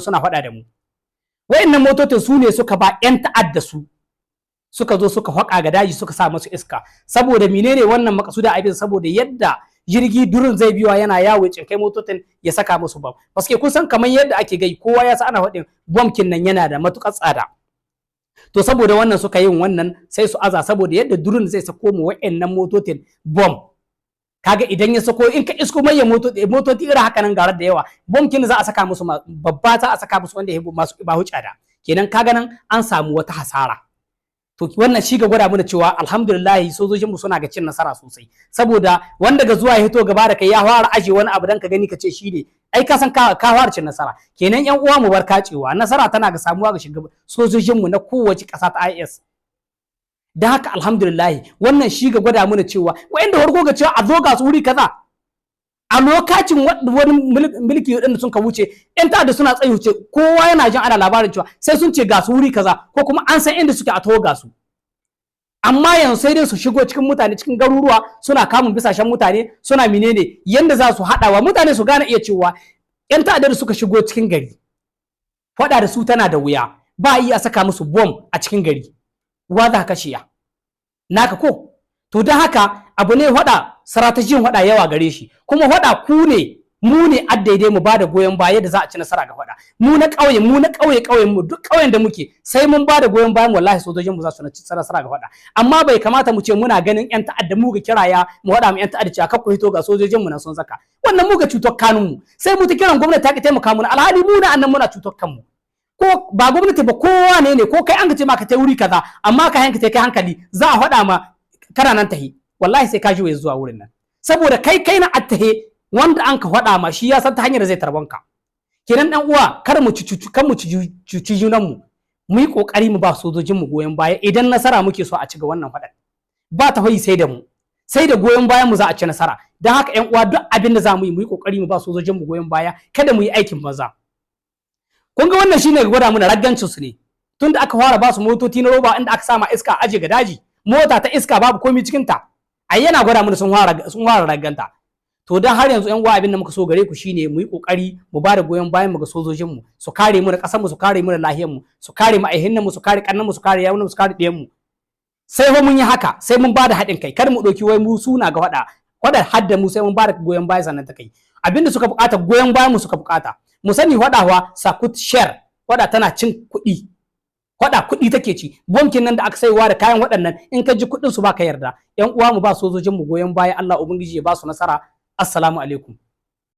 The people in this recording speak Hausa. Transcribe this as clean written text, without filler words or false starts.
suna faɗa da mu. Wayannan motocin su ne suka ba 'yan ta'adda su suka zo suka haƙa ga daji suka sa musu iska. Saboda menene wannan makasuda abin? Saboda yadda jirgi durin zai biwa yana yawo ya kai motocin ya saka musu bam. Paske kun san kamar yadda ake gai kowa ya sa ana faɗin bomkin nan yana da matukar tsada. To saboda wannan suka yin wannan sai su aza saboda yadda durin zai sako mu wayannan motocin bom. Kaga idan ya sako in ka isko mai motoci irin haka nan garar da yawa bomkin za a saka musu babba za a saka musu wanda ya masu ba hucada. Kenan kaga nan an samu wata hasara. To wannan shi ga gwada mana cewa alhamdulillah sojojin mu suna ga cin nasara sosai saboda wanda ga zuwa ya hito gaba da kai ya fara aje wani abu dan ka gani ka ce shi ne ai ka san ka fara cin nasara. Kenan yan uwa mu bar kacewa nasara tana ga samuwa ga shugaban sojojin mu na kowace ƙasa ta IS. Da haka alhamdulillah wannan shi ga gwada mana cewa wayanda wargo ga cewa a zo ga su wuri kaza a lokacin wani mulki wadanda sun ka wuce yan ta'adda suna tsayi wuce kowa yana jin ana labarin cewa sai sun ce ga su wuri kaza ko kuma an san inda suke a taho ga su. Amma yanzu sai dai su shigo cikin mutane cikin garuruwa suna kamun bisashen mutane suna menene yanda za su haɗawa mutane su gane iya cewa yan ta'adda suka shigo cikin gari faɗa da su tana da wuya ba yi a saka musu bom a cikin gari. Wa za ka kashiya naka ko to don haka abu ne hada strategy hada yawa gare shi kuma hada ku ne mu ne addaidai mu bada goyon baya da za a ci nasara ga hada mu na kauye kauyen mu duk kauyen da muke sai mun bada goyon bayan wallahi sojojin mu za su ci nasara ga hada amma bai kamata mu ce muna ganin yan ta'adda mu ga kiraya mu hada mu yan ta'adda cewa kakku hito ga sojojin mu na sun zaka wannan mu ga cutar kanun mu sai mu ta kiran gwamnati ta ki taimaka mu alhali mu na annan muna cutar kanmu ko ba gwamnati ba kowa ne ko kai an ka ce ma ka tai wuri kaza amma ka hanka tai kai hankali za a faɗa ma kana nan tahi wallahi sai ka ji zuwa wurin nan saboda kai na attahe wanda an ka faɗa ma shi ya san ta hanyar da zai tarbanka. Kenan dan uwa kar mu cuci junan mu yi kokari mu ba sojojin mu goyon baya idan nasara muke so a ci ga wannan faɗan ba ta hoyi sai da mu sai da goyon bayan mu za a ci nasara. Dan haka yan uwa duk abin da za mu yi kokari mu ba sojojin mu goyon baya kada mu yi aikin banza. Kun ga wannan shine ga gwada mana raggancin su ne tunda aka fara ba su motoci na roba inda aka sama iska aje ga daji mota ta iska babu komai cikin ta ai yana gwada mana sun fara ragganta. To dan har yanzu yan uwa abin da muka so gare ku shine mu yi kokari mu ba da goyon bayan mu ga sojojin mu su kare mu da kasar mu su kare mu da lahiyar mu su kare mu aihin mu su kare kannan mu su kare yawun mu su kare diyan mu. Sai fa mun yi haka sai mun ba da haɗin kai kar mu ɗauki wai mu suna ga hada hadda mu sai mun ba da goyon baya sannan ta kai abinda suka bukata goyon bayan mu suka bukata. Mu sani hadawa sakut share wada tana cin kuɗi hada kuɗi take ci bonkin nan da aka saiwa da kayan waɗannan in ka ji kuɗin su baka yarda yan uwa mu ba sojojin mu goyon baya Allah ubangiji ya ba su nasara. Assalamu alaikum.